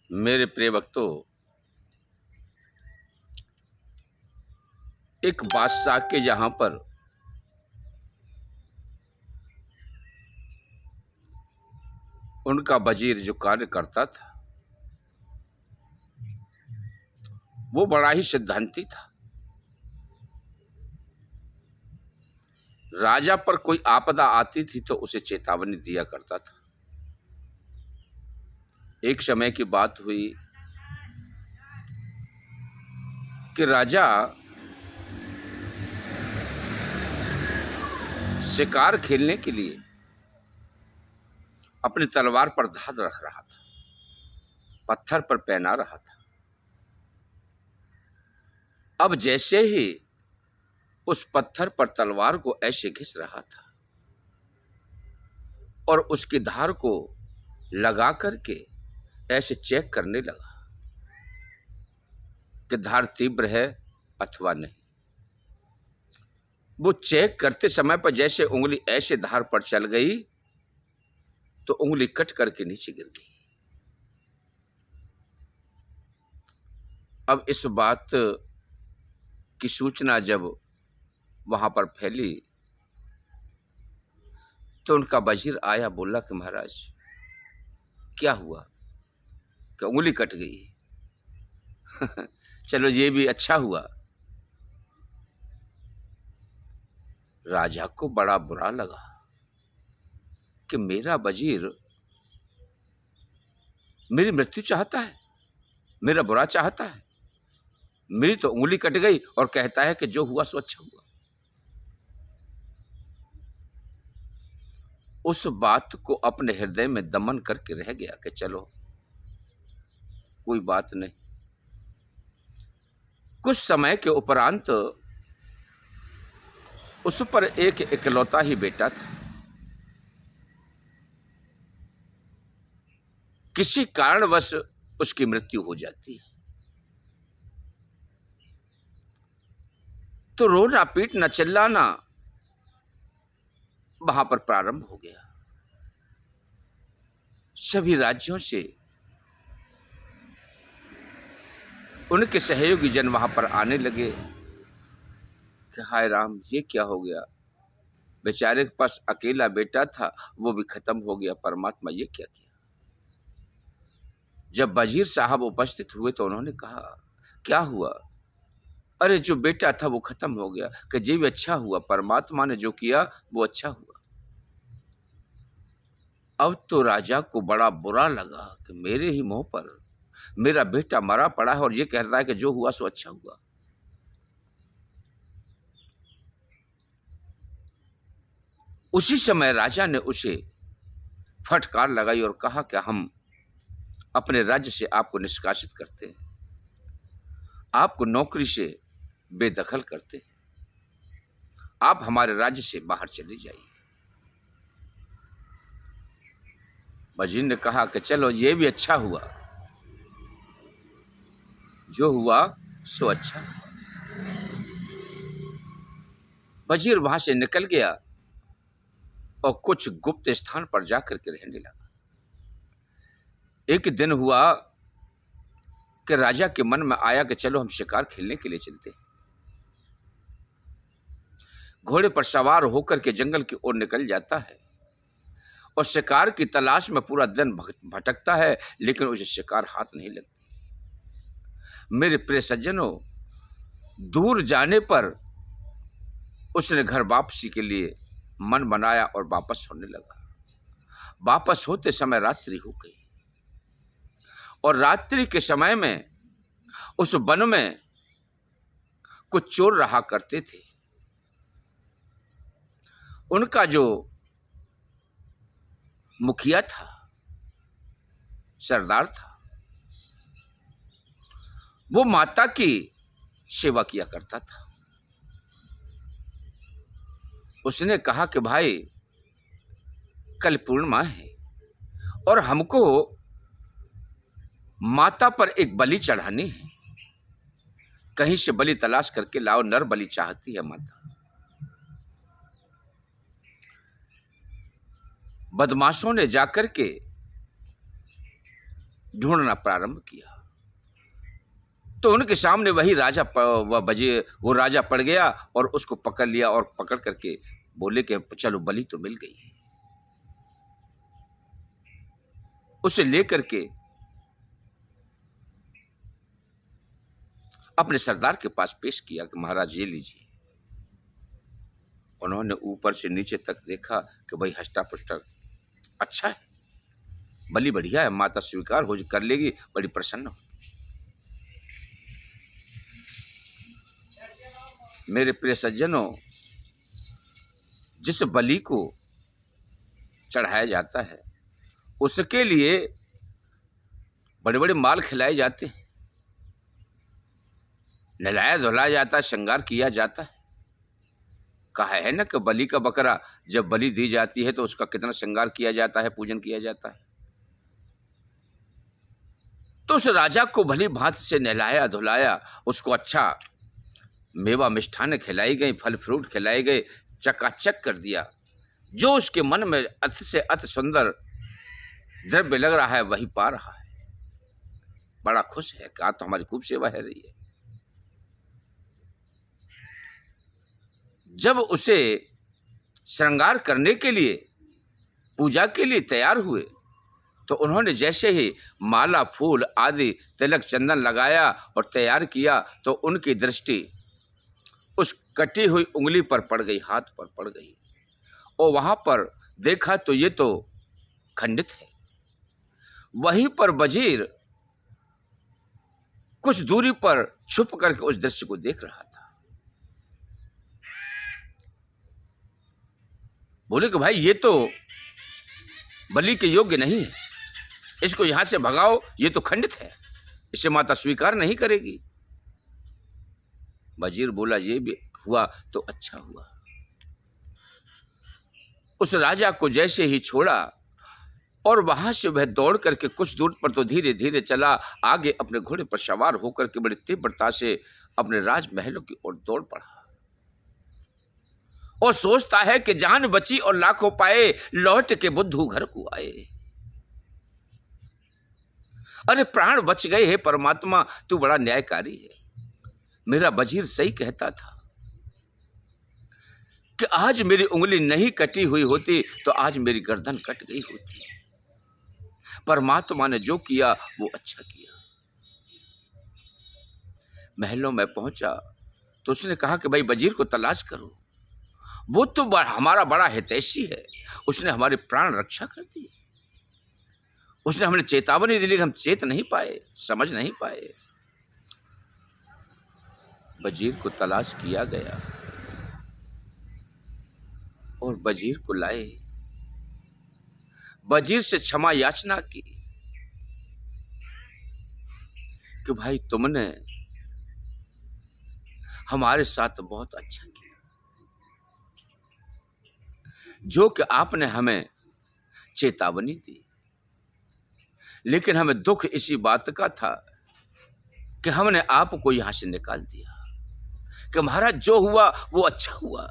मेरे प्रिय भक्तों, एक बादशाह के यहाँ पर उनका वजीर जो कार्य करता था वो बड़ा ही सिद्धांती था। राजा पर कोई आपदा आती थी तो उसे चेतावनी दिया करता था। एक समय की बात हुई कि राजा शिकार खेलने के लिए अपनी तलवार पर धार रख रहा था, पत्थर पर पहना रहा था। अब जैसे ही उस पत्थर पर तलवार को ऐसे घिस रहा था और उसकी धार को लगा करके ऐसे चेक करने लगा कि धार तीव्र है अथवा नहीं। वो चेक करते समय पर जैसे उंगली ऐसे धार पर चल गई तो उंगली कट करके नीचे गिर गई। अब इस बात की सूचना जब वहां पर फैली तो उनका वजीर आया, बोला कि महाराज क्या हुआ? कि उंगली कट गई। चलो ये भी अच्छा हुआ। राजा को बड़ा बुरा लगा कि मेरा वजीर मेरी मृत्यु चाहता है, मेरा बुरा चाहता है। मेरी तो उंगली कट गई और कहता है कि जो हुआ सो अच्छा हुआ। उस बात को अपने हृदय में दमन करके रह गया कि चलो कोई बात नहीं। कुछ समय के उपरांत उस पर एक इकलौता ही बेटा था। किसी कारणवश उसकी मृत्यु हो जाती है तो रोना पीटना चिल्लाना वहां पर प्रारंभ हो गया। सभी राज्यों से उनके सहयोगी जन वहां पर आने लगे कि हाय राम, ये क्या हो गया? बेचारे के पास अकेला बेटा था, वो भी खत्म हो गया। परमात्मा ये क्या किया? जब वजीर साहब उपस्थित हुए तो उन्होंने कहा, क्या हुआ? अरे जो बेटा था वो खत्म हो गया। कि जी भी अच्छा हुआ, परमात्मा ने जो किया वो अच्छा हुआ। अब तो राजा को बड़ा बुरा लगा कि मेरे ही मुंह पर मेरा बेटा मरा पड़ा है और ये कह रहा है कि जो हुआ सो अच्छा हुआ। उसी समय राजा ने उसे फटकार लगाई और कहा कि हम अपने राज्य से आपको निष्कासित करते हैं, आपको नौकरी से बेदखल करते हैं, आप हमारे राज्य से बाहर चले जाइए। वजीर ने कहा कि चलो ये भी अच्छा हुआ, जो हुआ सो अच्छा। वजीर वहां से निकल गया और कुछ गुप्त स्थान पर जाकर के रहने लगा। एक दिन हुआ कि राजा के मन में आया कि चलो हम शिकार खेलने के लिए चलते हैं। घोड़े पर सवार होकर के जंगल की ओर निकल जाता है और शिकार की तलाश में पूरा दिन भटकता है, लेकिन उसे शिकार हाथ नहीं लगती। मेरे प्रिय सज्जनों, दूर जाने पर उसने घर वापसी के लिए मन बनाया और वापस होने लगा। वापस होते समय रात्रि हो गई और रात्रि के समय में उस वन में कुछ चोर रहा करते थे। उनका जो मुखिया था, सरदार था, वो माता की सेवा किया करता था। उसने कहा कि भाई कल पूर्णिमा है और हमको माता पर एक बलि चढ़ानी है, कहीं से बलि तलाश करके लाओ, नर बलि चाहती है माता। बदमाशों ने जाकर के ढूंढना प्रारंभ किया तो उनके सामने वही राजा वो राजा पड़ गया और उसको पकड़ लिया और पकड़ करके बोले कि चलो बलि तो मिल गई। उसे लेकर के अपने सरदार के पास पेश किया कि महाराज ये लीजिए। उन्होंने ऊपर से नीचे तक देखा कि भाई हष्टा पुष्टा अच्छा है, बलि बढ़िया है, माता स्वीकार हो कर लेगी, बड़ी प्रसन्न हो। मेरे प्रिय सज्जनों, जिस बलि को चढ़ाया जाता है उसके लिए बड़े बड़े माल खिलाए जाते हैं, नहलाया धुलाया जाता है, श्रृंगार किया जाता है। कहा है ना कि बलि का बकरा जब बलि दी जाती है तो उसका कितना श्रृंगार किया जाता है, पूजन किया जाता है। तो उस राजा को भली भांति से नहलाया धुलाया, उसको अच्छा मेवा मिष्ठान खिलाई गई, फल फ्रूट खिलाए गए, चकाचक कर दिया। जो उसके मन में अति से अति सुंदर द्रव्य लग रहा है वही पा रहा है, बड़ा खुश है कि आज तो हमारी खूब सेवा है रही है। जब उसे श्रृंगार करने के लिए, पूजा के लिए तैयार हुए तो उन्होंने जैसे ही माला फूल आदि तिलक चंदन लगाया और तैयार किया तो उनकी दृष्टि उस कटी हुई उंगली पर पड़ गई, हाथ पर पड़ गई, और वहां पर देखा तो ये तो खंडित है। वहीं पर वजीर कुछ दूरी पर छुप करके उस दृश्य को देख रहा था। बोले कि भाई ये तो बलि के योग्य नहीं है, इसको यहां से भगाओ, ये तो खंडित है, इसे माता स्वीकार नहीं करेगी। वजीर बोला ये भी हुआ तो अच्छा हुआ। उस राजा को जैसे ही छोड़ा और वहां से वह दौड़ करके कुछ दूर पर तो धीरे धीरे चला, आगे अपने घोड़े पर सवार होकर के बड़ी तीव्रता से अपने राजमहलों की ओर दौड़ पड़ा और सोचता है कि जान बची और लाखों पाए, लौट के बुद्धू घर को आए। अरे प्राण बच गए, हे परमात्मा तू बड़ा न्यायकारी है। मेरा वजीर सही कहता था कि आज मेरी उंगली नहीं कटी हुई होती तो आज मेरी गर्दन कट गई होती। परमात्मा ने जो किया वो अच्छा किया। महलों में पहुंचा तो उसने कहा कि भाई वजीर को तलाश करो, वो तो हमारा बड़ा हितैषी है, उसने हमारे प्राण रक्षा कर दी, उसने हमें चेतावनी दी, हम चेत नहीं पाए, समझ नहीं पाए। वजीर को तलाश किया गया और वजीर को लाए, वजीर से क्षमा याचना की कि भाई तुमने हमारे साथ बहुत अच्छा किया, जो कि आपने हमें चेतावनी दी, लेकिन हमें दुख इसी बात का था कि हमने आपको यहां से निकाल दिया कि महाराज जो हुआ वो अच्छा हुआ।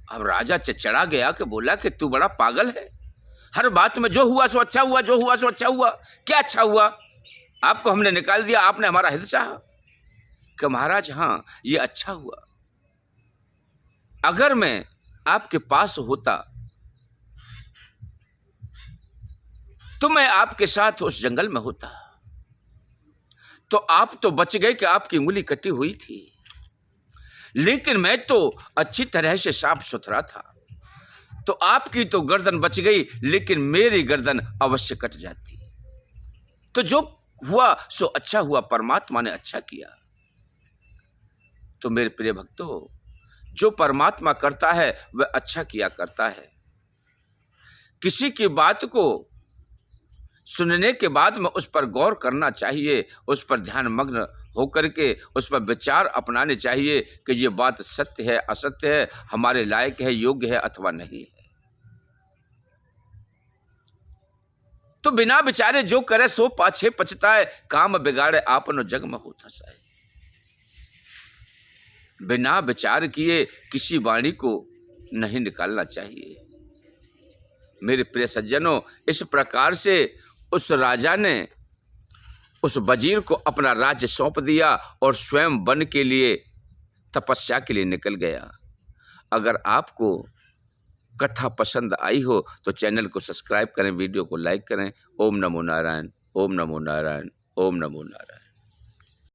अब राजा चढ़ा गया कि बोला कि तू बड़ा पागल है, हर बात में जो हुआ सो अच्छा हुआ, जो हुआ सो अच्छा हुआ। क्या अच्छा हुआ? आपको हमने निकाल दिया, आपने हमारा हित चाहा। कि महाराज हाँ ये अच्छा हुआ, अगर मैं आपके पास होता तो मैं आपके साथ उस जंगल में होता, तो आप तो बच गए कि आपकी उंगली कटी हुई थी, लेकिन मैं तो अच्छी तरह से साफ सुथरा था, तो आपकी तो गर्दन बच गई लेकिन मेरी गर्दन अवश्य कट जाती। तो जो हुआ सो अच्छा हुआ, परमात्मा ने अच्छा किया। तो मेरे प्रिय भक्तों, जो परमात्मा करता है वह अच्छा किया करता है। किसी की बात को सुनने के बाद में उस पर गौर करना चाहिए, उस पर ध्यान मग्न होकर के उस पर विचार अपनाने चाहिए कि ये बात सत्य है असत्य है, हमारे लायक है, योग्य है अथवा नहीं है। तो बिना विचारे जो करे सो पाछे पछताए, काम बिगाड़े आपनो जग में हो धसाए। बिना विचार किए किसी वाणी को नहीं निकालना चाहिए। मेरे प्रिय सज्जनों, इस प्रकार से उस राजा ने उस वजीर को अपना राज्य सौंप दिया और स्वयं वन के लिए तपस्या के लिए निकल गया। अगर आपको कथा पसंद आई हो तो चैनल को सब्सक्राइब करें, वीडियो को लाइक करें। ओम नमो नारायण, ओम नमो नारायण, ओम नमो नारायण।